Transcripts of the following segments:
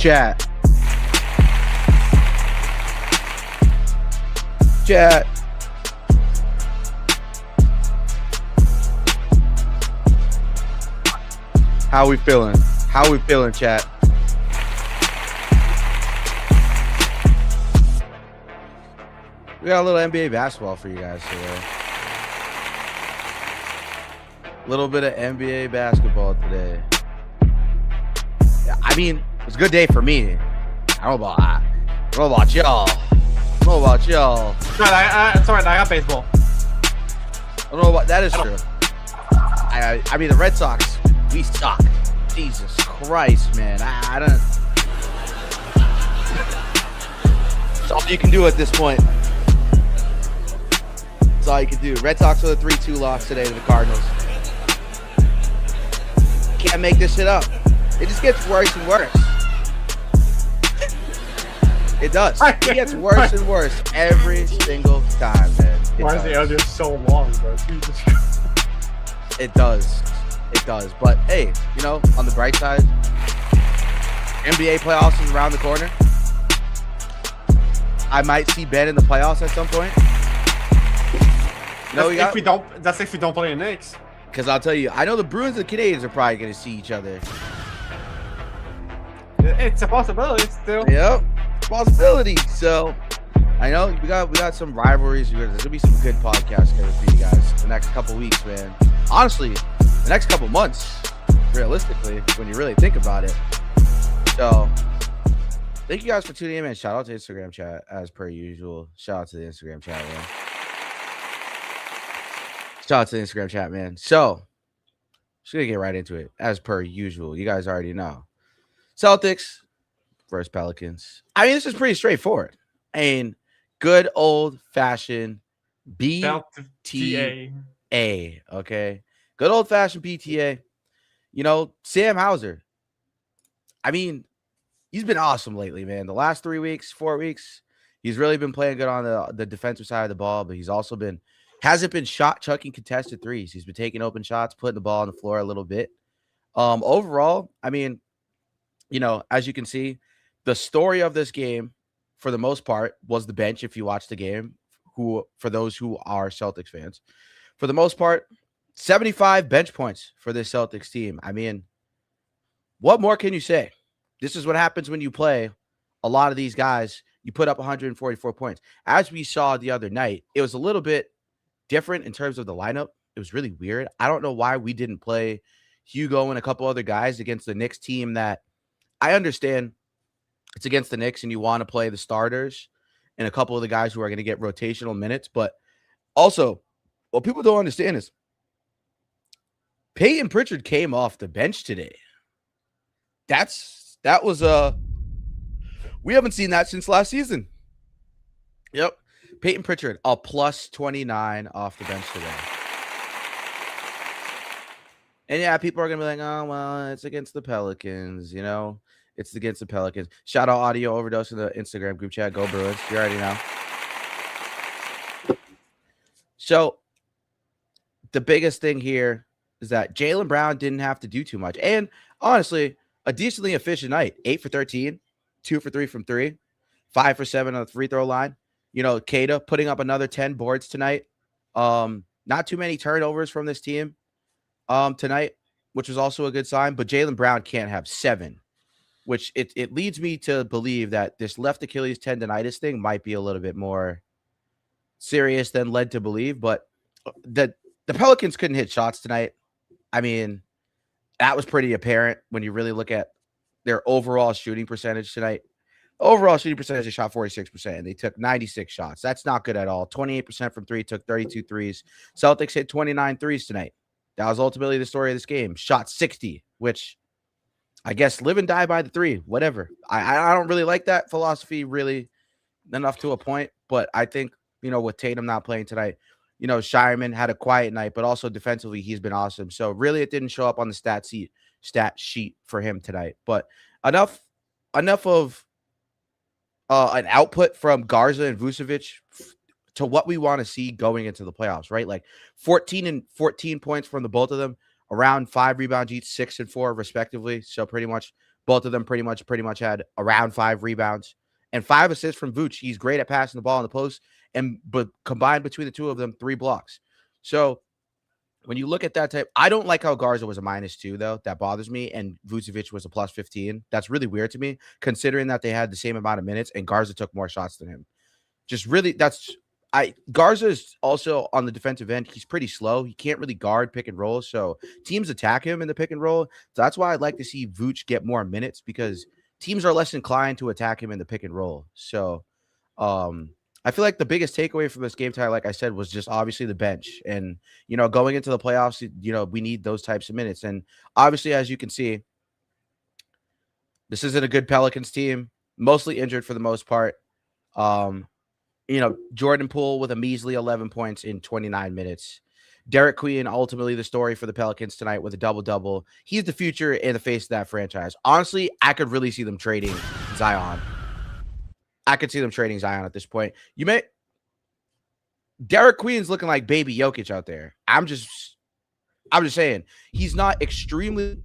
Chat. How we feeling? Chat? We got a little NBA basketball for you guys today. A little bit of NBA basketball today. I mean, it's a good day for me. I don't know about y'all. Sorry, I got baseball. I don't know about that. Is true. I mean, the Red Sox, we suck. Jesus Christ, man. I don't. That's all you can do at this point. That's all you can do. Red Sox with a 3-2 loss today to the Cardinals. Can't make this shit up. It just gets worse and worse. It does. It gets worse and worse every single time, man. Why is the audio so long, bro? It does. But hey, you know, on the bright side, NBA playoffs is around the corner. I might see Ben in the playoffs at some point. That's if we don't play the Knicks. Because I'll tell you, I know the Bruins and the Canadians are probably going to see each other. It's a possibility still. Yep, possibility. So I know we got some rivalries. There's gonna be some good podcasts coming for you guys the next couple weeks, man. Honestly, the next couple months, realistically, when you really think about it. So thank you guys for tuning in, man. Shout out to Instagram chat as per usual. Shout out to the Instagram chat, man. Shout out to the Instagram chat, man. So just gonna get right into it as per usual. You guys already know. Celtics versus Pelicans. I mean, this is pretty straightforward. And good old-fashioned BTA. Okay? Good old-fashioned BTA. You know, Sam Hauser. I mean, he's been awesome lately, man. The last 4 weeks, he's really been playing good on the defensive side of the ball, but he's also hasn't been shot chucking contested threes. He's been taking open shots, putting the ball on the floor a little bit. Overall, I mean, you know, as you can see, the story of this game, for the most part, was the bench. If you watch the game, for those who are Celtics fans, for the most part, 75 bench points for this Celtics team. I mean, what more can you say? This is what happens when you play a lot of these guys. You put up 144 points. As we saw the other night, it was a little bit different in terms of the lineup. It was really weird. I don't know why we didn't play Hugo and a couple other guys against the Knicks team that I understand it's against the Knicks and you want to play the starters and a couple of the guys who are going to get rotational minutes. But also, what people don't understand is Peyton Pritchard came off the bench today. We haven't seen that since last season. Yep. Peyton Pritchard, a plus 29 off the bench today. And yeah, people are going to be like, oh, well, it's against the Pelicans, you know. It's against the Pelicans. Shout out Audio Overdose in the Instagram group chat. Go Bruins. You already know. So the biggest thing here is that Jaylen Brown didn't have to do too much. And honestly, a decently efficient night. 8 for 13, 2 for 3 from 3, 5 for 7 on the free throw line. You know, Kada putting up another 10 boards tonight. Not too many turnovers from this team tonight, which was also a good sign. But Jaylen Brown can't have 7. Which it leads me to believe that this left Achilles tendonitis thing might be a little bit more serious than led to believe. But the Pelicans couldn't hit shots tonight. I mean, that was pretty apparent when you really look at their overall shooting percentage tonight. Overall shooting percentage, they shot 46%, and they took 96 shots. That's not good at all. 28% from 3, took 32 threes. Celtics hit 29 threes tonight. That was ultimately the story of this game. Shot 60, which I guess live and die by the 3, whatever. I don't really like that philosophy really enough to a point, but I think, you know, with Tatum not playing tonight, you know, Shireman had a quiet night, but also defensively, he's been awesome. So really it didn't show up on the stat sheet for him tonight, but enough of an output from Garza and Vucevic to what we want to see going into the playoffs, right? Like 14 and 14 points from the both of them, around 5 rebounds each, 6 and 4 respectively. So pretty much Both of them pretty much had around 5 rebounds and 5 assists from Vooch. He's great at passing the ball in the post, but combined between the two of them, 3 blocks. So when you look at that type, I don't like how Garza was a -2 though. That bothers me, and Vucevic was a +15. That's really weird to me, considering that they had the same amount of minutes and Garza took more shots than him. Just really, Garza is also on the defensive end. He's pretty slow. He can't really guard pick and roll, so teams attack him in the pick and roll. So that's why I'd like to see Vooch get more minutes, because teams are less inclined to attack him in the pick and roll. So I feel like the biggest takeaway from this game tonight, like I said, was just obviously the bench. And, going into the playoffs, we need those types of minutes. And obviously, as you can see, this isn't a good Pelicans team, mostly injured for the most part. Jordan Poole with a measly 11 points in 29 minutes. Derek Queen, ultimately the story for the Pelicans tonight with a double-double. He's the future and the face of that franchise. Honestly, I could really see them trading Zion. I could see them trading Zion at this point. Derek Queen's looking like baby Jokic out there. I'm just saying he's not extremely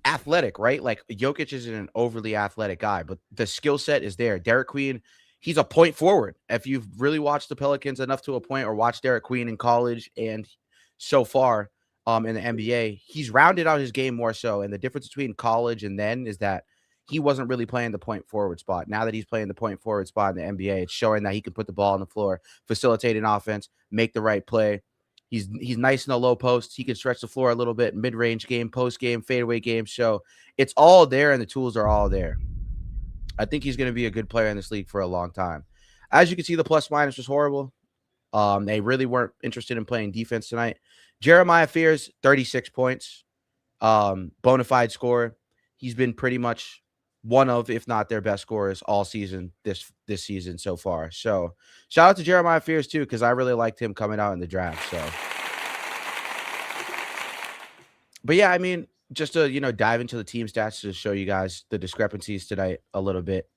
athletic, right? Like Jokic isn't an overly athletic guy, but the skill set is there. Derek Queen, he's a point forward. If you've really watched the Pelicans enough to a point, or watched Derek Queen in college and so far in the NBA, he's rounded out his game more so. And the difference between college and then is that he wasn't really playing the point forward spot. Now that he's playing the point forward spot in the NBA, it's showing that he can put the ball on the floor, facilitate an offense, make the right play. He's nice in the low post. He can stretch the floor a little bit, mid-range game, post game, fadeaway game. So it's all there, and the tools are all there. I think he's going to be a good player in this league for a long time. As you can see, the plus-minus was horrible. They really weren't interested in playing defense tonight. Jeremiah Fears, 36 points. Bona fide scorer. He's been pretty much one of, if not their best scorers all season, this season so far. So shout out to Jeremiah Fears too, because I really liked him coming out in the draft. So, but yeah, I mean, just to dive into the team stats to show you guys the discrepancies tonight a little bit.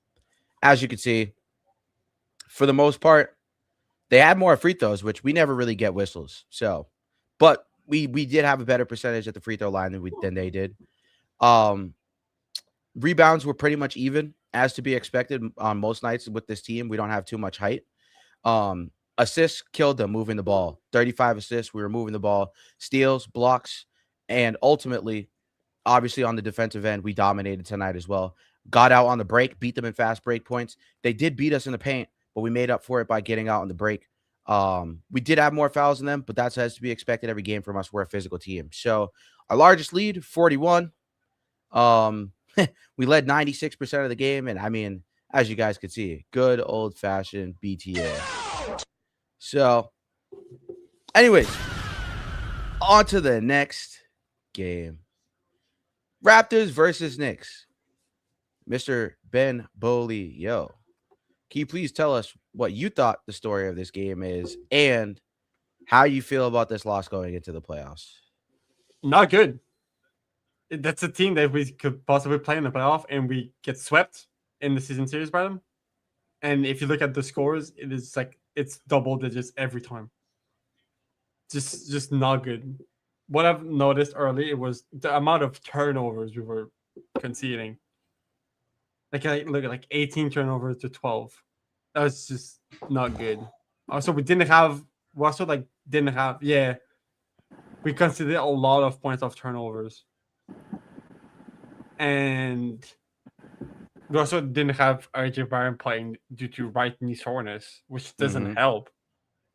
As you can see, for the most part, they had more free throws, which we never really get whistles. So, but we did have a better percentage at the free throw line than they did. Rebounds were pretty much even, as to be expected on most nights with this team. We don't have too much height. Assists killed them moving the ball. 35 assists. We were moving the ball. Steals, blocks, and ultimately, obviously on the defensive end, we dominated tonight as well. Got out on the break, beat them in fast break points. They did beat us in the paint, but we made up for it by getting out on the break. We did have more fouls than them, but that's as to be expected every game from us. We're a physical team. So our largest lead, 41. We led 96% of the game, and I mean, as you guys could see, good old-fashioned BTA. So, anyways, on to the next game. Raptors versus Knicks. Mr. Ben Boley, can you please tell us what you thought the story of this game is and how you feel about this loss going into the playoffs? Not good. That's a team that we could possibly play in the playoff, and we get swept in the season series by them. And if you look at the scores, it is like it's double digits every time. Just not good. What I've noticed early, it was the amount of turnovers we were conceding. Like look at 18 turnovers to 12. That was just not good. Also, we conceded a lot of points off turnovers. And we also didn't have RJ Barron playing due to right knee soreness, which doesn't help.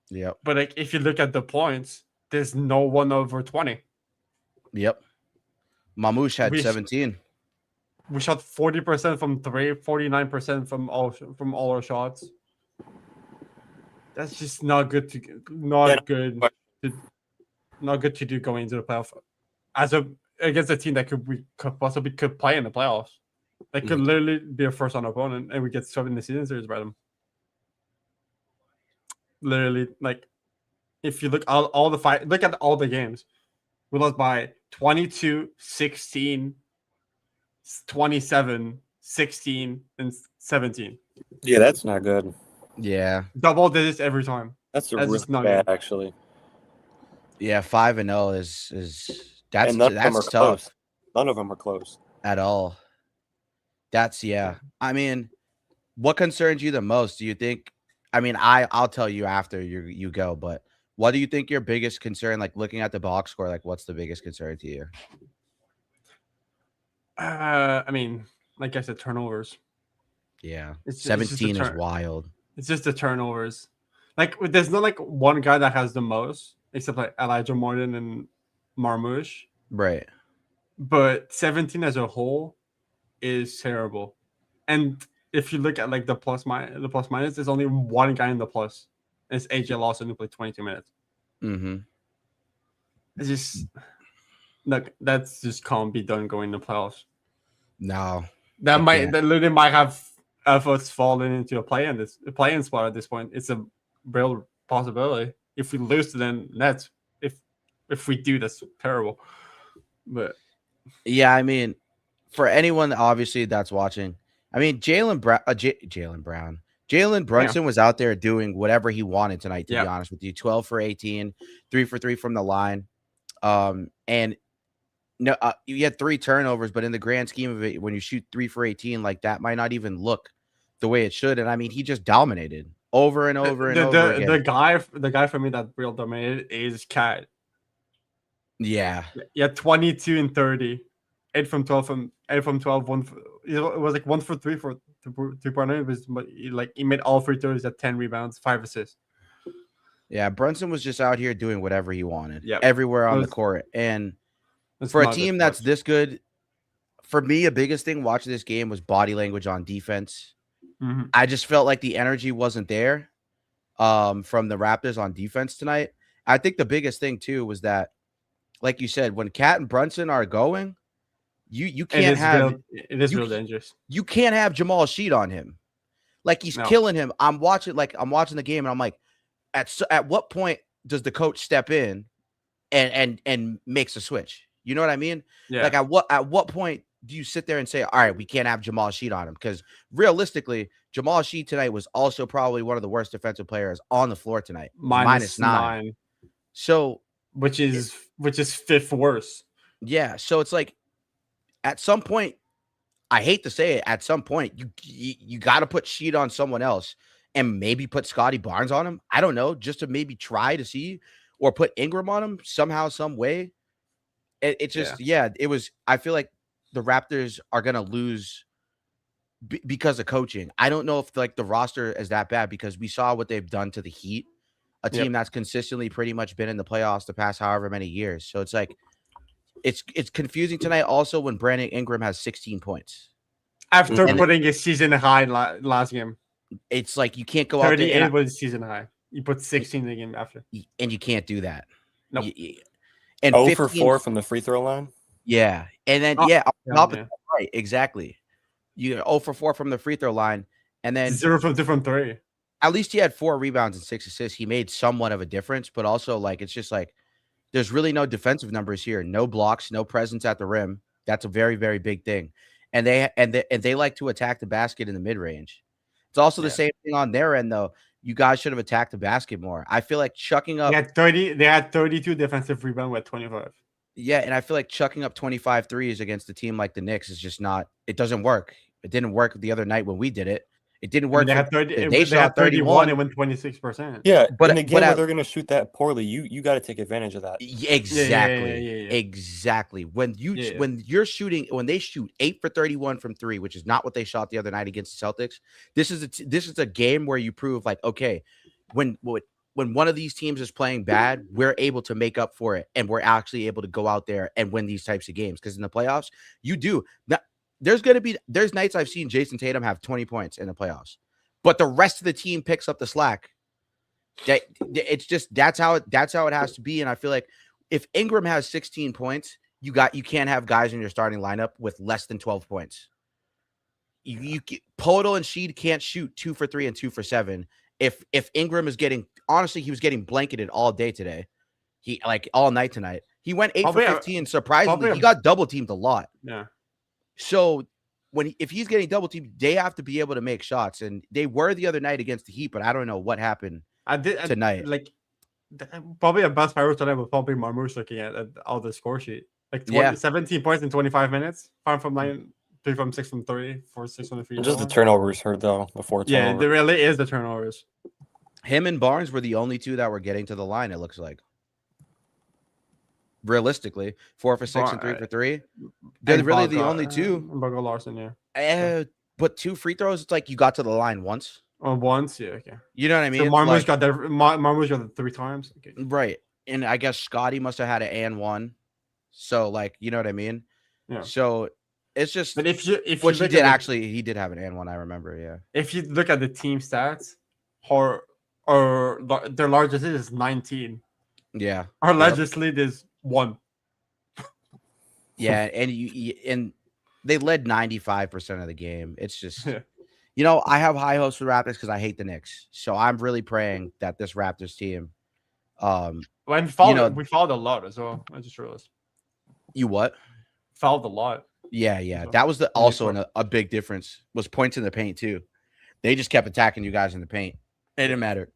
Yep. But if you look at the points, there's no one over 20. Yep. Mamouche had 17. We shot 40% from three, 49% from all our shots. That's just not good to do going into the playoff against a team that could possibly play in the playoffs. That could literally be a first-round opponent, and we get swept in the season series by them. Literally, if you look look at all the games, we lost by 22, 16, 27, 16, and 17. Yeah, that's not good. Yeah. Double digits every time. That's really bad, actually. Yeah, 5-0 is that's tough. None of them are close. at all. That's I mean, what concerns you the most? Do you think? I mean, I'll tell you after you go, but what do you think your biggest concern? Like looking at the box score, like what's the biggest concern to you? I mean, like I said, turnovers. Yeah, It's just 17 is wild. It's just the turnovers. Like there's not like one guy that has the most, except like Elijah Morton and Marmouche. Right. But 17 as a whole is terrible. And if you look at like the plus minus, there's only one guy in the plus. And it's AJ Lawson who played 22 minutes. Mm-hmm. It's just that's just can't be done going to playoffs. No. That literally might have efforts fallen into a play-in spot at this point. It's a real possibility. If we lose to them Nets, if we do, that's terrible. But yeah, I mean, for anyone obviously that's watching, I mean, Jalen Brunson was out there doing whatever he wanted tonight, to be honest with you. 12 for 18, 3 for 3 from the line. And no, you had 3 turnovers, but in the grand scheme of it, when you shoot 3 for 18, like that might not even look the way it should. And I mean, he just dominated over and over and over again. The guy for me that real dominated is Cat. Yeah. Yeah, 22 and 30. 8 from 12 it was like 1 for 3 for 3-pointer. It was like he made all free throws at 10 rebounds, 5 assists. Yeah, Brunson was just out here doing whatever he wanted, everywhere on the court. And for a team that's this good, for me, a biggest thing watching this game was body language on defense. Mm-hmm. I just felt like the energy wasn't there from the Raptors on defense tonight. I think the biggest thing too was that, like you said, when Cat and Brunson are going, you can't have real dangerous. You can't have Jamal Sheed on him, like he's killing him. I'm watching the game, and I'm like, at what point does the coach step in and makes a switch? You know what I mean? Yeah. Like at what point do you sit there and say, all right, we can't have Jamal Sheed on him? Because realistically, Jamal Sheed tonight was also probably one of the worst defensive players on the floor tonight. Minus 9. So which is 5th worst. Yeah. So it's like at some point, I hate to say it, at some point you got to put Sheed on someone else and maybe put Scotty Barnes on him. I don't know, just to maybe try to see, or put Ingram on him somehow, some way. It just, it was, I feel like the Raptors are going to lose because of coaching. I don't know if like the roster is that bad, because we saw what they've done to the Heat, a team that's consistently pretty much been in the playoffs the past however many years. So it's like, it's confusing tonight also when Brandon Ingram has 16 points. After putting a season high last game. It's like you can't go out there. 38 was season high. You put 16 in the game after. And you can't do that. No. Nope. And 0 for 4 from the free throw line? Yeah. And then, right, exactly. You 0 for 4 from the free throw line. And then 0 from 3. At least he had 4 rebounds and 6 assists. He made somewhat of a difference, but also like it's just like there's really no defensive numbers here. No blocks, no presence at the rim. That's a very, very big thing. And they like to attack the basket in the mid-range. It's also the same thing on their end, though. You guys should have attacked the basket more. I feel like chucking up. They had 32 defensive rebounds with 25. Yeah, and I feel like chucking up 25 threes against a team like the Knicks is just not. It doesn't work. It didn't work the other night when we did it. It didn't work. They had 30. They shot 31 and went 26%. Yeah, but in a game where they're going to shoot that poorly, you got to take advantage of that. Exactly. Exactly. When they shoot 8 for 31 from 3, which is not what they shot the other night against the Celtics. This is a game where you prove like, okay, when one of these teams is playing bad, we're able to make up for it, and we're actually able to go out there and win these types of games. Because in the playoffs, you do. There's nights I've seen Jason Tatum have 20 points in the playoffs, but the rest of the team picks up the slack. It's just that's how it has to be. And I feel like if Ingram has 16 points, you can't have guys in your starting lineup with less than 12 points. Podol and Sheed can't shoot 2 for 3 and 2 for 7. If Ingram is getting, honestly, he was getting blanketed all day today. He like all night tonight. He went 8 for 15. Surprisingly, he got double teamed a lot. Yeah. So if he's getting double teamed, they have to be able to make shots, and they were the other night against the Heat, but I don't know what happened tonight. Like probably a best player tonight was probably Marmouche looking at all the score sheet. Like 20, Yeah. 17 points in 25 minutes. 5 from 9, 3 from 6 from 3, 4 6 from the free And throw just the line. turnovers hurt though. Before Yeah, turnover. there really is the turnovers. Him and Barnes were the only two that were getting to the line, it looks like. Realistically, 4 for 6 and 3 for 3. They're And really the Bogart- only two. Bogart Larson, yeah. But 2 free throws, it's like you got to the line once. Or once, yeah, okay. You know what I So mean? Marmouche Like, got there. Marmouche got it 3 times. Okay. right. And I guess Scotty must have had an and one. So, like, you know what I mean? Yeah. So it's just, But if you which he look did at actually, he did have an and one, I remember. Yeah. if you look at the team stats, or their largest lead is 19. Yeah. Our Yep. largest lead is 1. Yeah. And they led 95% of the game. It's just, Yeah. you know, I have high hopes for the Raptors because I hate the Knicks. So I'm really praying that this Raptors team, When we fouled a lot as well. I just realized you what? fouled a lot. Yeah. So, That was they also scored. a big difference was points in the paint too. They just kept attacking you guys in the paint. It didn't matter.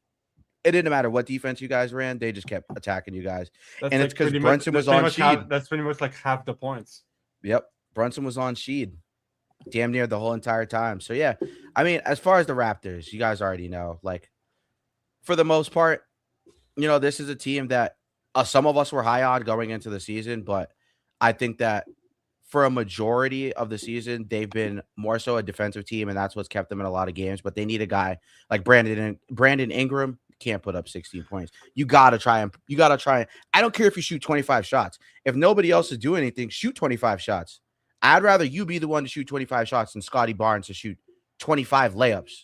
It didn't matter what defense you guys ran. They just kept attacking you guys. That's And it's because Brunson was on Sheed. That's pretty much like half the points. Yep. Brunson was on Sheed damn near the whole entire time. So, yeah. I mean, as far as the Raptors, you guys already know, like, for the most part, you know, this is a team that some of us were high on going into the season, but I think that for a majority of the season, they've been more so a defensive team, and that's what's kept them in a lot of games. But they need a guy like Brandon Ingram can't put up 16 points. You gotta try. I don't care if you shoot 25 shots. If nobody else is doing anything, shoot 25 shots. I'd rather you be the one to shoot 25 shots than Scotty Barnes to shoot 25 layups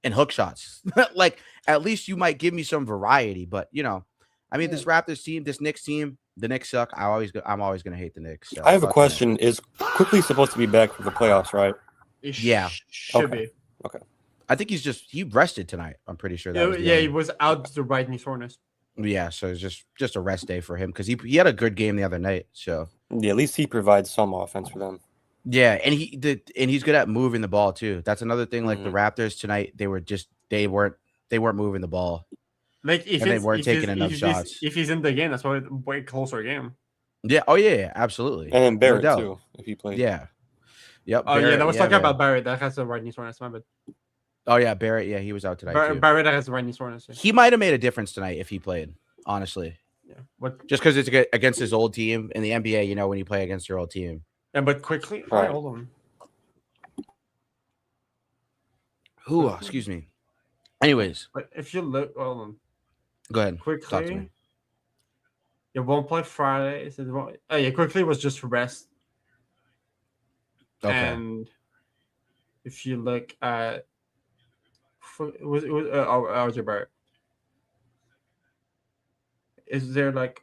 and hook shots. Like, at least you might give me some variety. But, you know, I mean, this Raptors team, this Knicks team, the Knicks suck. I'm always going to hate the Knicks. So I have a fuck question. Is Quickly supposed to be back for the playoffs, right? It Yeah. should Okay. be. that. I think he rested tonight. I'm pretty sure that Yeah, was the yeah, he only- was out the right knee soreness. Yeah, so it's just a rest day for him because he had a good game the other night. So Yeah, at least he provides some offense for them. yeah, and he's good at moving the ball too. That's another thing. Like the Raptors tonight, they weren't moving the ball. Like if And they it's, weren't if taking he's- enough if he's- shots. If he's in the game, that's why it's a way closer game. Yeah. Oh yeah, absolutely. And then Barrett doubt. too, if he plays. Yeah. Yep. Oh yeah, Barrett, that was talking man. about Barrett. That has the right knee soreness. My bad. Oh yeah, Barrett. Yeah, he was out tonight too. Barrett has the right knee soreness. Yeah. He might have made a difference tonight if he played. Honestly, Yeah. What? just because it's against his old team in the NBA. You know, when you play against your old team. Yeah, but quickly. Right. Hold on. Ooh, excuse me. Anyways, But if you look, hold on. go ahead. Talk to Quickly. me. You won't play Friday. Oh yeah, quickly was just rest. Okay. And if you look at, it was RJ Barrett. Is there like?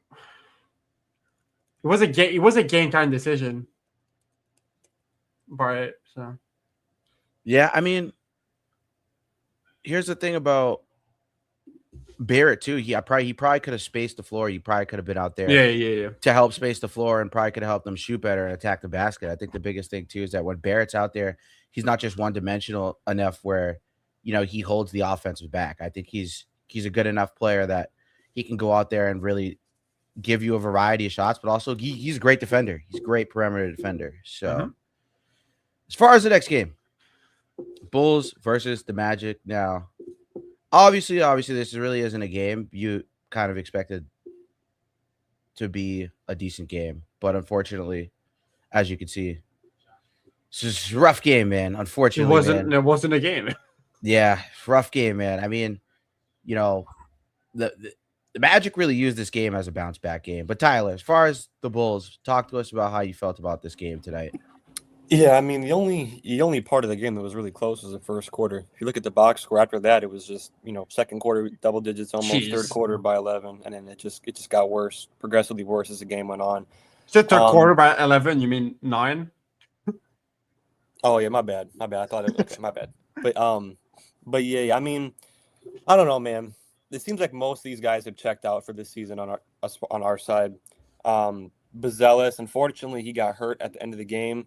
It was a game. It was a game time decision. Barrett. So Yeah, I mean, here's the thing about Barrett too. He probably could have spaced the floor. He probably could have been out there. yeah. To help space the floor and probably could have helped them shoot better and attack the basket. I think the biggest thing too is that when Barrett's out there, he's not just one-dimensional enough where, you know, he holds the offensive back. I think he's a good enough player that he can go out there and really give you a variety of shots, but also he's a great defender. He's a great perimeter defender. So as far as the next game, Bulls versus the Magic. Now, obviously, this really isn't a game you kind of expected to be a decent game, but unfortunately, as you can see, it's just a rough game, man. Unfortunately, man. It wasn't a game. Yeah, rough game, man. I mean, you know, the Magic really used this game as a bounce back game. But Tyler, as far as the Bulls, talk to us about how you felt about this game tonight. Yeah, I mean the only part of the game that was really close was the first quarter. If you look at the box score after that, it was just, you know, second quarter double digits almost, Jeez. third quarter by 11, and then it just got worse, progressively worse as the game went on. So third quarter by 11. You mean 9? Oh yeah, my bad. I thought it was okay, my bad. But yeah, I mean, I don't know, man. It seems like most of these guys have checked out for this season on our side. Bazelis, unfortunately, he got hurt at the end of the game.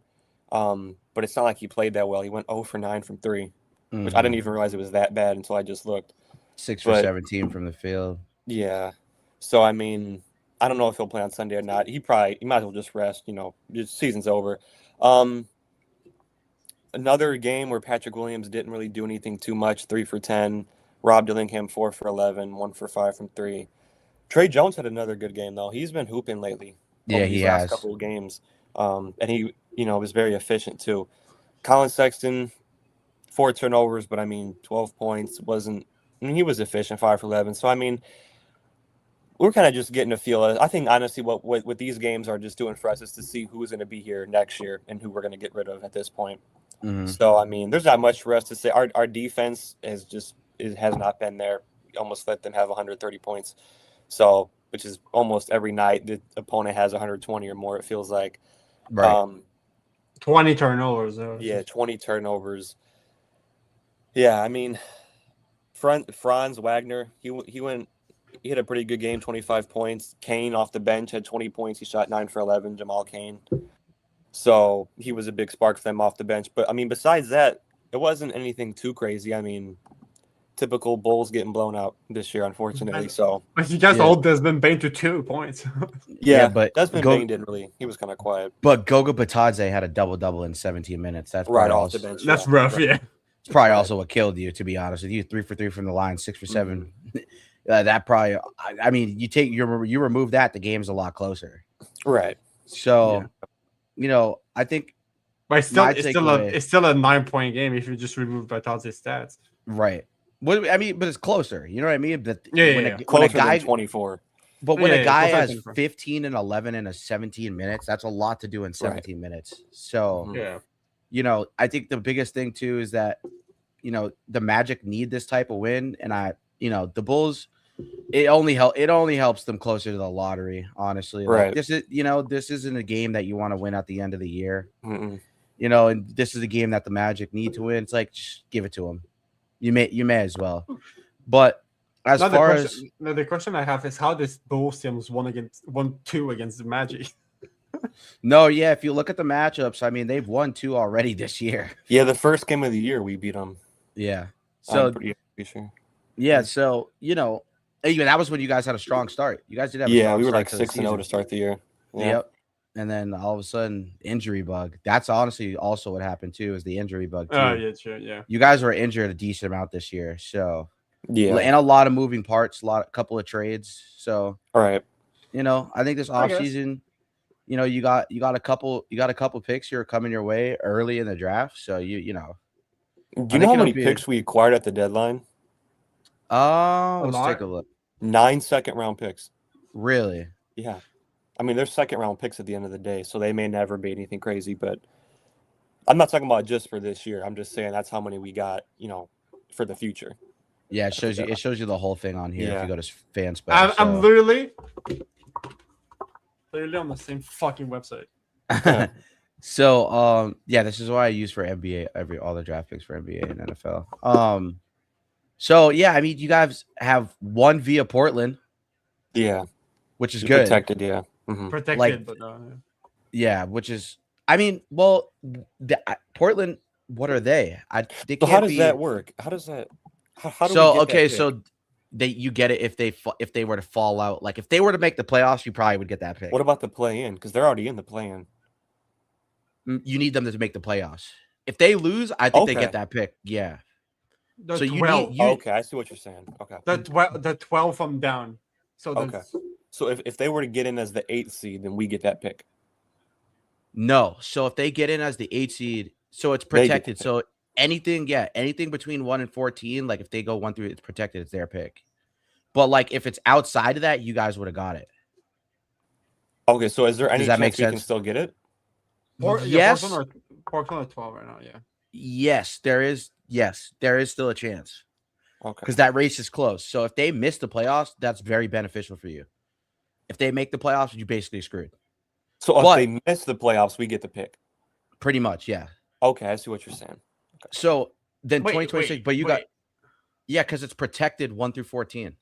But it's not like he played that well. He went 0 for 9 from 3, which I didn't even realize it was that bad until I just looked. 6 for 17 from the field. Yeah. So, I mean, I don't know if he'll play on Sunday or not. He might as well just rest. Just season's over. Another game where Patrick Williams didn't really do anything too much. 3 for 10. Rob Dillingham 4 for 11. 1 for 5 from 3. Trey Jones had another good game though. He's been hooping lately. Yeah, these he last has. couple of games. And he was very efficient too. Colin Sexton, 4 turnovers, but 12 points he was efficient, 5 for 11. So we're kind of just getting a feel. I think honestly, what these games are just doing for us is to see who's going to be here next year and who we're going to get rid of at this point. Mhm. So there's not much for us to say. Our defense has not been there. We almost let them have 130 points. So, which is almost every night the opponent has 120 or more. It feels like. Right. 20 turnovers. 20 turnovers. Yeah, Franz Wagner, he had a pretty good game, 25 points. Kane off the bench had 20 points. He shot 9 for 11, Jamal Kane. So he was a big spark for them off the bench. But, besides that, it wasn't anything too crazy. Typical Bulls getting blown out this year, unfortunately. So, But you guys hold Desmond Bain to 2 points. yeah, but Desmond Bain didn't really. He was kind of quiet. But Goga Batadze had a double-double in 17 minutes. That's right off also, the bench. That's rough, yeah. It's probably also what killed you, to be honest with you. 3 for 3 from the line, 6 for 7. That probably, you remove that, the game's a lot closer. Right. So, I think. But it's still a 9-point game if you just remove Batadze's stats. Right. But it's closer. You know what I mean? But closer than 24. But when a guy has 15 and 11 in 17 minutes, that's a lot to do in 17 minutes. So, I think the biggest thing too is that, the Magic need this type of win, and the Bulls, it only helps them closer to the lottery. Honestly, right? This isn't a game that you want to win at the end of the year. Mm-mm. And this is a game that the Magic need to win. It's like, just give it to them. You may as well. But as far as the question I have is how this Bulls team was 1-2 against the Magic. No, yeah. If you look at the matchups, they've won 2 already this year. Yeah, the first game of the year we beat them. Yeah. So I'm pretty sure. Yeah. So even that was when you guys had a strong start. You guys did have. We were like 6-0 to start the year. Yeah. Yep. And then all of a sudden, injury bug. That's honestly also what happened too, is the injury bug too. Oh yeah, sure, yeah. You guys were injured a decent amount this year, so yeah, and a lot of moving parts, a couple of trades. So all right, I think this offseason, you got a couple picks here coming your way early in the draft. So Do you know how many picks we acquired at the deadline? Let's take a look. 9 second-round picks. Really? Yeah. They're second-round picks at the end of the day, so they may never be anything crazy. But I'm not talking about just for this year. I'm just saying that's how many we got, for the future. Yeah, it shows you the whole thing on here if you go to fan spec. I'm literally on the same fucking website. So this is why I use for NBA all the draft picks for NBA and NFL. So you guys have won via Portland. Yeah. Which is good. Protected, yeah. Mm-hmm. Protected, but no. Yeah, which is Portland, what are they? How does that work? How does that so you get it if they were to fall out. Like if they were to make the playoffs, you probably would get that pick. What about the play-in? Because they're already in the play-in. You need them to make the playoffs. If they lose, I think they get that pick. Yeah. The so 12. Okay, I see what you're saying. Okay. The 12 from down. So okay. So if they were to get in as the 8th seed, then we get that pick. No. So if they get in as the 8th seed, so it's protected. So anything between 1 and 14, like if they go 1 through, it's protected. It's their pick. But like if it's outside of that, you guys would have got it. Okay. So is there any chance we can still get it? Yes. Portland are 12 right now. Yeah. Yes, there is. Yes, there is still a chance. Okay. Because that race is close. So if they miss the playoffs, that's very beneficial for you. If they make the playoffs, you basically screwed. So if they miss the playoffs, we get the pick. Pretty much, yeah. Okay, I see what you're saying. Okay. So then 2026, but you got because it's protected 1 through 14.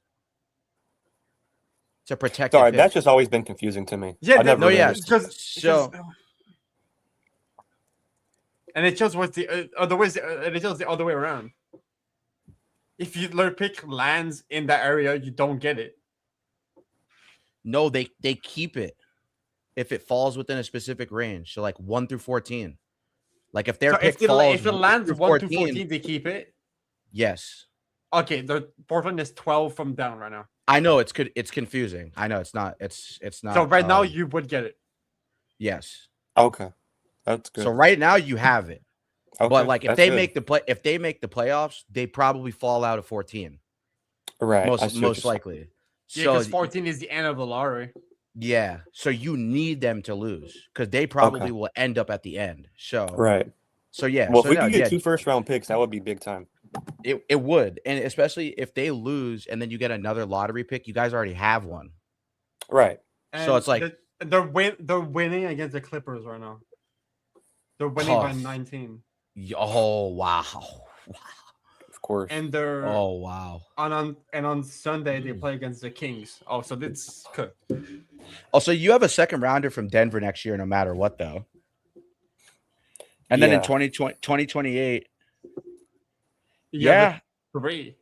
It's a protected. Sorry, pick. that's just always been confusing to me. Yeah, and it shows what's the other way. And it shows the other way around. If your pick lands in that area, you don't get it. No, they keep it if it falls within a specific range. So like 1 through 14. Like if their So pick falls if it lands 1 1 through to 14, they keep it. yes. Okay, the Portland is 12 from down right now. I know it's confusing. I know it's not. It's not. So right now you would get it. Yes. Okay, that's good. So right now you have it. Okay, But like if that's they good. make the playoffs, they probably fall out of 14. right, I Most see what you're saying. likely. Yeah, So because 14 is the end of the lottery. yeah. So you need them to lose because they probably will end up at the end. So Right. So yeah. Well, so if we no, could get yeah, 2 first-round picks, that would be big time. it would. And especially if they lose and then you get another lottery pick, you guys already have one. Right. So it's like they're winning against the Clippers right now. They're winning by 19. Oh wow. Of course. And they're wow. on Sunday they play against the Kings. Oh, so that's good. Also, you have a second rounder from Denver next year, no matter what, though. And then in 2028, yeah, 3.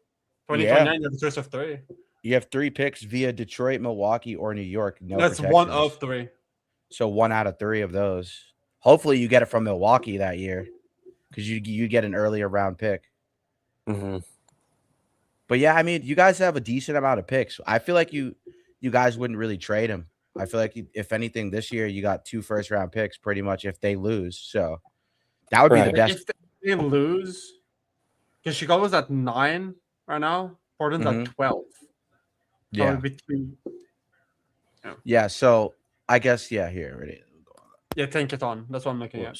2029, you have a choice of 3. you have 3 picks via Detroit, Milwaukee, or New York. No That's protections. 1 of 3. So 1 out of 3 of those. Hopefully, you get it from Milwaukee that year because you get an earlier round pick. Mm-hmm. But yeah, I mean, you guys have a decent amount of picks. I feel like you guys wouldn't really trade him. I feel like if anything, this year you got 2 first-round picks pretty much if they lose. So that would be the best. If they lose, because Chicago's at 9 right now, Portland's at 12. Yeah. Between. Yeah. So I guess here it is. Yeah, tank it on. That's what I'm looking at.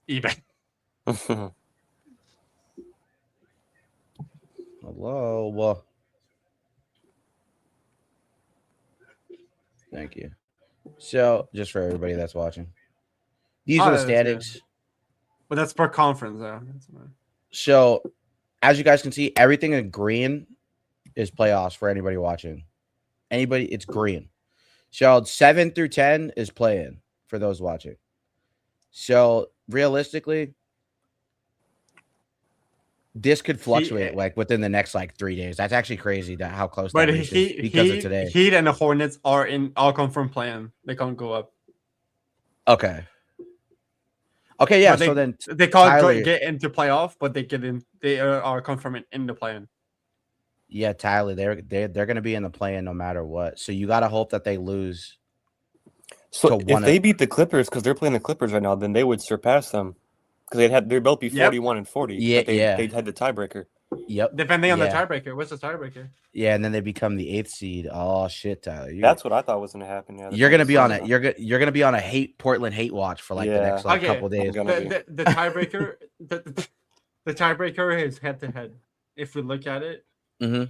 eBay. Hello. Well, thank you. So, just for everybody that's watching, these are the standings. But that's per conference, though. So, as you guys can see, everything in green is playoffs for anybody watching. It's green. So, 7 through 10 is play-in for those watching. So, realistically, this could fluctuate like within the next 3 days. That's actually crazy how close that is because of today. Heat and the Hornets all come from play-in. They can't go up. Okay, yeah. So then they can't get into playoff, but they get in. They are confirmed in the play-in. Yeah, Tyler, they're going to be in the play-in no matter what. So you got to hope that they lose. So if they beat the Clippers because they're playing the Clippers right now, then they would surpass them because they'd both be 41 and 40. Yeah, they'd had the tiebreaker. Yep. Depending on the tiebreaker. What's the tiebreaker? Yeah, and then they become the 8th seed. Oh shit, Tyler. That's what I thought was going to happen. Yeah, you're going to be on it. You're going to be on a Portland hate watch for the next couple days. The tiebreaker the tiebreaker is head to head. If we look at it, they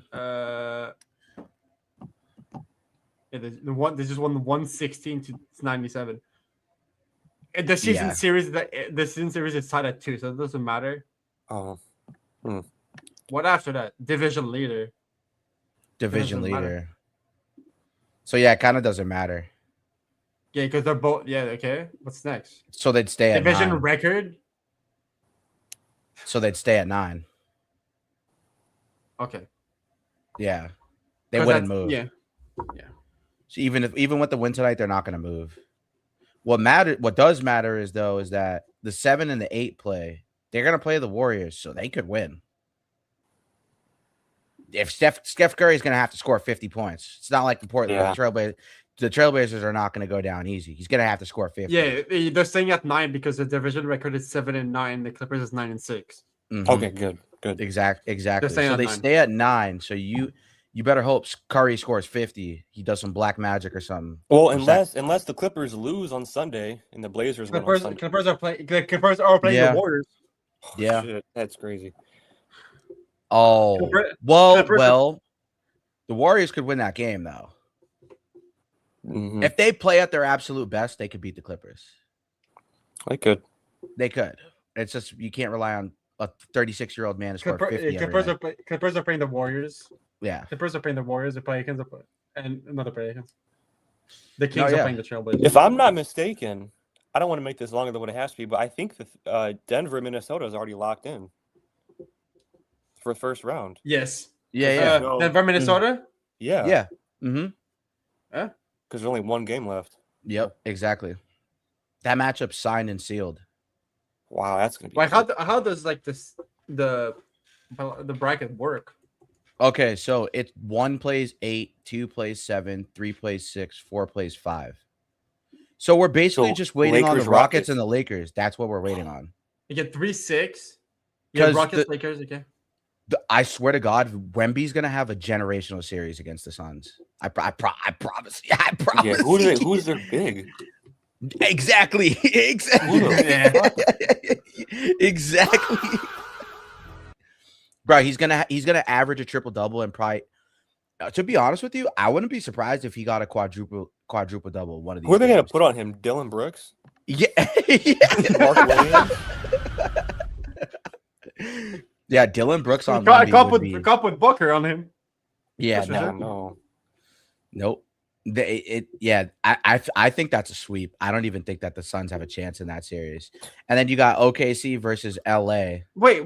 just won the 116 to 97. And the season series is tied at 2, so it doesn't matter. Oh. What after that? Division leader. So yeah, it kind of doesn't matter. Yeah, because they're both. Yeah, okay. What's next? So they'd stay at division 9. record. So they'd stay at 9. Okay. Yeah, they wouldn't move. Yeah. So even with the win tonight, they're not going to move. What does matter is that the 7 and the 8 play. They're going to play the Warriors, so they could win. If Steph Curry is going to have to score 50 points, it's not like the Portland Trailblazers. The Trailblazers are not going to go down easy. He's going to have to score 50. Yeah, they're staying at 9 because the division record is 7 and 9. The Clippers is 9 and 6. Mm-hmm. Okay, good. Exactly. So they stay at 9. So you better hope Curry scores 50. He does some black magic or something. Well, unless the Clippers lose on Sunday and the Blazers win on Sunday. Clippers are playing the Warriors. Yeah, shit, that's crazy. Oh, well, the Warriors could win that game though. Mm-hmm. If they play at their absolute best, they could beat the Clippers. They could. It's just you can't rely on a 36-year-old man to score 50. Clippers are playing the Warriors. Yeah, Clippers are playing the Warriors. The Pelicans and another Pelicans. The Kings are playing the Trailblazers. If I'm not mistaken, I don't want to make this longer than what it has to be, but I think the Denver, Minnesota is already locked in for the first round. Yes. Yeah. Denver, Minnesota. Yeah. Yeah. Mm-hmm. Yeah. Because there's only one game left. Yep, exactly. That matchup signed and sealed. Wow, that's gonna be. Like good. how does like the bracket work? Okay, so it's 1 plays 8, 2 plays 7, 3 plays 6, 4 plays 5. So we're basically So, just waiting on the Lakers, Rockets Rockets. and the Lakers. That's what we're waiting on. You get 3-6. You have 'Cause Rockets, the- Lakers. Okay. I swear to God, Wemby's gonna have a generational series against the Suns. I promise. Yeah, I promise. Yeah, who's their big? Exactly. Exactly. Exactly. Bro, he's gonna average a triple double and probably. To be honest with you, I wouldn't be surprised if he got a quadruple double one of these. Who are they gonna games. put on him? Dylan Brooks? Yeah. Mark Williams? Yeah, Dylan Brooks on I Wemby would be. put Booker on him. Yeah, That's for no, sure. No. nope. I think that's a sweep. I don't even think that the Suns have a chance in that series. And then you got OKC versus LA. Wait.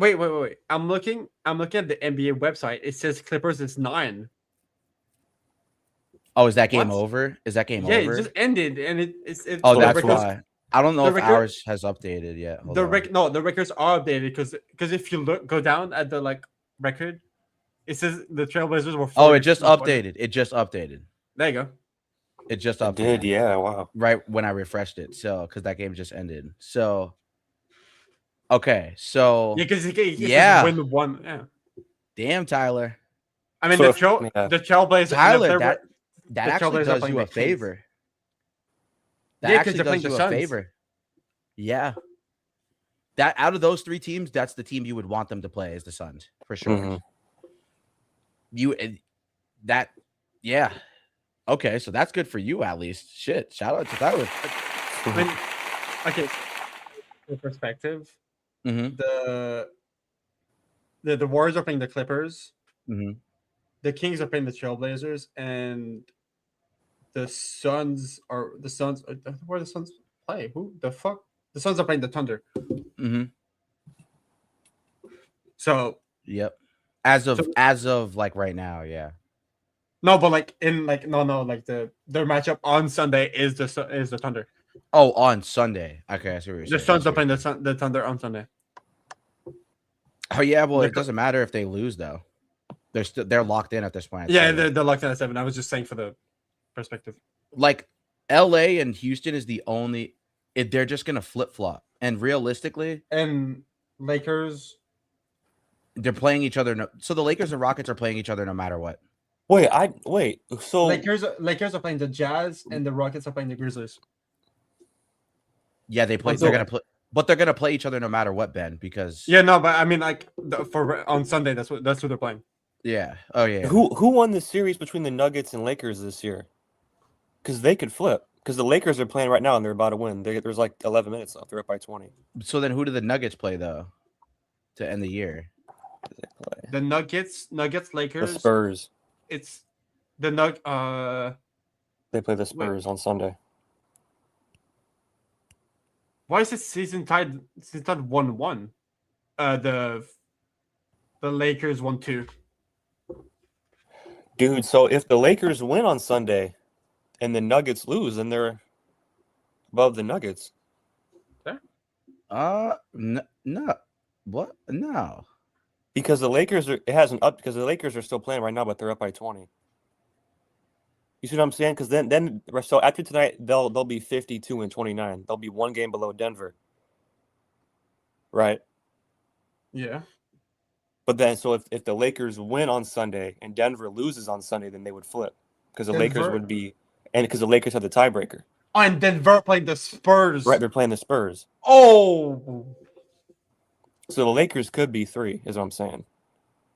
I'm looking at the NBA website. It says Clippers is 9. Oh, is that game What? over? Is that game Yeah, over? it just ended, and it's Oh, So that's the records, why. I don't know the if record- ours has updated yet. Hold on. the records are updated because if you go down at the record, it says the Trailblazers were. Oh, it just 42-20. updated. It just updated. There you go. It just It updated. did, yeah. Wow. Right when I refreshed it. So, because that game just ended. So, okay. So, Yeah, because Yeah. win one. Yeah. damn, Tyler. I mean, So the Trailblazers. Tyler, that the actually Trailblazers are does playing you a the Kings. favor. That Yeah, 'cause actually they're playing does the you a Suns. favor. Yeah. That out of those 3 teams, that's the team you would want them to play is the Suns for sure. Mhm. Yeah. Okay, so that's good for you at least. Shit, shout out to Tyler. I mean, okay. For perspective, Mm-hmm. the Warriors are playing the Clippers. Mm-hmm. The Kings are playing the Trailblazers, and the Suns are where the Suns play. Who the fuck? The Suns are playing the Thunder. Mm-hmm. So Yep. As of like right now, yeah. no, but their matchup on Sunday is the Thunder. Oh, on Sunday. Okay, I see what you're saying. The Suns are playing the Thunder on Sunday. Oh yeah, well, the it doesn't matter if they lose though. They're locked in at this point. Yeah, So, they're locked in at 7. I was just saying for the perspective. like LA and Houston is the only. They're just gonna flip flop, and realistically, And Lakers. they're playing each other. So the Lakers and Rockets are playing each other no matter what. Wait. So Lakers are playing the Jazz, and the Rockets are playing the Grizzlies. Yeah, they play. But They're so- gonna play, but they're gonna play each other no matter what, Ben. Because Yeah, no, but I mean, for on Sunday, that's who they're playing. yeah. Oh yeah. who won the series between the Nuggets and Lakers this year? Because they could flip. Because the Lakers are playing right now and they're about to win. There's like 11 minutes left. They're up by 20. So then, who do the Nuggets play though, to end the year? Who do they play? The Nuggets, The Lakers. Spurs. It's the They play the Spurs on Sunday. Why is it season tied 1-1? The Lakers 1-2. Dude, so if the Lakers win on Sunday and the Nuggets lose, then they're above the Nuggets. No. What? No. Because the Lakers because the Lakers are still playing right now, but they're up by 20. You see what I'm saying? Because then so after tonight they'll be 52-29. They'll be 1 game below Denver. Right? Yeah. But then so if the Lakers win on Sunday and Denver loses on Sunday, then they would flip. Because the Lakers Denver- would be because the Lakers have the tiebreaker. Oh, and Denver playing the Spurs. Right, they're playing the Spurs. Oh, So the Lakers could be 3, is what I'm saying.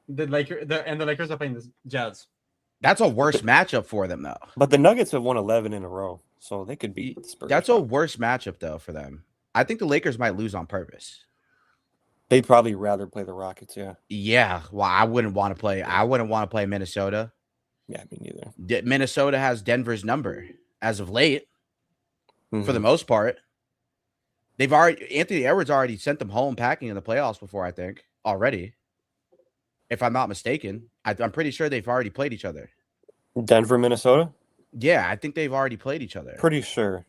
the Lakers are playing the Jazz. That's a worse matchup for them though. But the Nuggets have won 11 in a row, so they could beat the Spurs. That's a worse matchup though for them. I think the Lakers might lose on purpose. They'd probably rather play the Rockets, yeah. Yeah. Well, I wouldn't want to play Minnesota. Yeah, me neither. Minnesota has Denver's number as of late, for the Mhm. most part. Anthony Edwards already sent them home packing in the playoffs before, I think, already. If I'm not mistaken. I'm pretty sure they've already played each other. Denver, Minnesota? Yeah, I think they've already played each other. Pretty sure.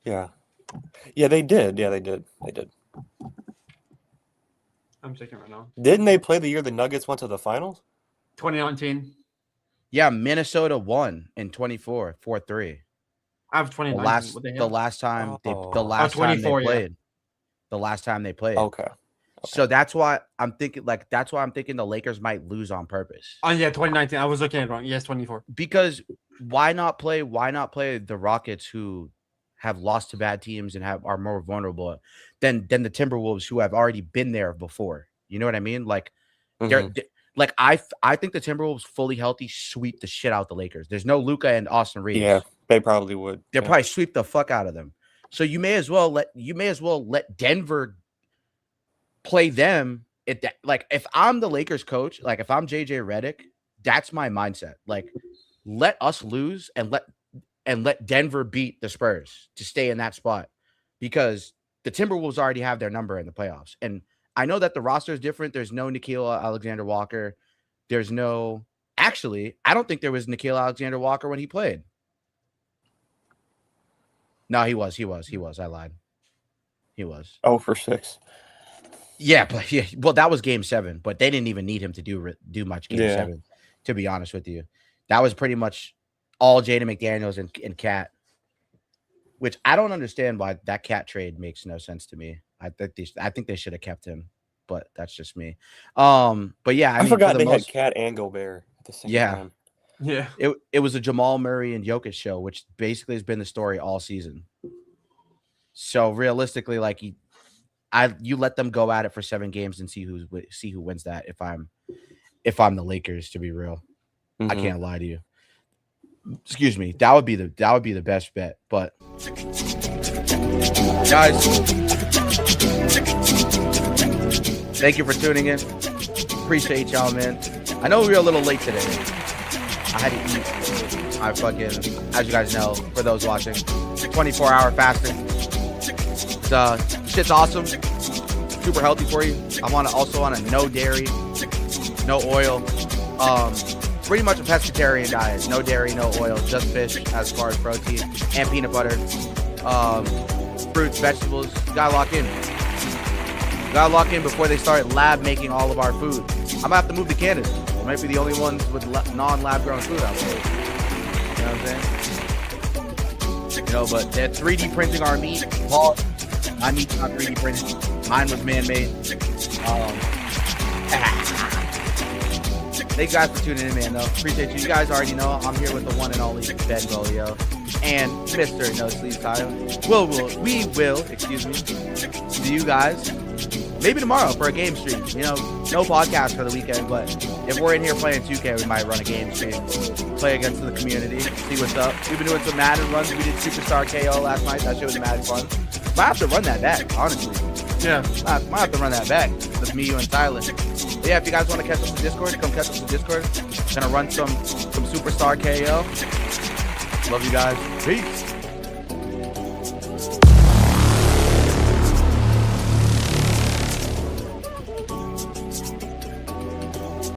Yeah. Yeah, they did. Yeah, they did. They did. I'm checking right now. Didn't they play the year the Nuggets went to the finals? 2019. Yeah, Minnesota won in 24, 4-3. I have The 2019. last, What the the hell? last time they, Oh. the last time they 24, yeah. played. The last time they played. Okay. So that's why I'm thinking the Lakers might lose on purpose. Oh yeah, 2019. I was looking at it wrong. Yes, 24. Because why not play the Rockets, who have lost to bad teams and are more vulnerable than the Timberwolves, who have already been there before. You know what I mean? Like Mhm. I think the Timberwolves fully healthy sweep the shit out the Lakers. There's no Luka and Austin Reeves. Yeah, they probably would. They'll Yeah. probably sweep the fuck out of them. So you may as well let Denver play them. If I'm the Lakers coach, like if I'm JJ Redick, that's my mindset. Like, let us lose and let Denver beat the Spurs to stay in that spot, because the Timberwolves already have their number in the playoffs. And I know that the roster is different. There's no Nickeil Alexander-Walker. I don't think there was Nickeil Alexander-Walker when he played. No, he was. I lied. He was. 0-for-6. Yeah, but yeah, well, that was game 7, but they didn't even need him to do much game 7, to be honest with you. That was pretty much all Jaden McDaniels and Cat, which I don't understand why that Cat trade makes no sense to me. I think they should have kept him, but that's just me. But yeah, I mean, forgot they had Cat and Gobert at the same time. Yeah. It was a Jamal Murray and Jokic show, which basically has been the story all season. So realistically, like you let them go at it for 7 games and see who wins that. If I'm the Lakers, to be real, I can't lie to you. Excuse me. That would be the best bet. But guys, thank you for tuning in. Appreciate y'all, man. I know we were a little late today. I had to eat. As you guys know, for those watching, 24-hour fasting. Shit's awesome. Super healthy for you. I'm also on a no dairy, no oil. Pretty much a pescatarian diet. No dairy, no oil, just fish as far as protein, and peanut butter. Fruits, vegetables. You gotta lock in. Before they start lab making all of our food. I'm gonna have to move to Canada. We might be the only ones with non-lab grown food out there. You know what I'm saying? But they're 3D printing our meat. Well, my meat's not 3D printed. Mine was man-made. Thank you guys for tuning in, man, though. Appreciate you. You guys already know I'm here with the one and only Ben Bolio and Mr. No Sleeves Tyler. We will, see you guys maybe tomorrow for a game stream. No podcast for the weekend, but if we're in here playing 2K, we might run a game stream, play against the community, see what's up. We've been doing some Madden runs. We did Superstar KO last night. That shit was mad fun. Might have to run that back, honestly. Yeah. Might have to run that back with me, you, and Tyler. But yeah, if you guys want to catch us in Discord, come catch us in Discord. Gonna run some Superstar KO. Love you guys. Peace.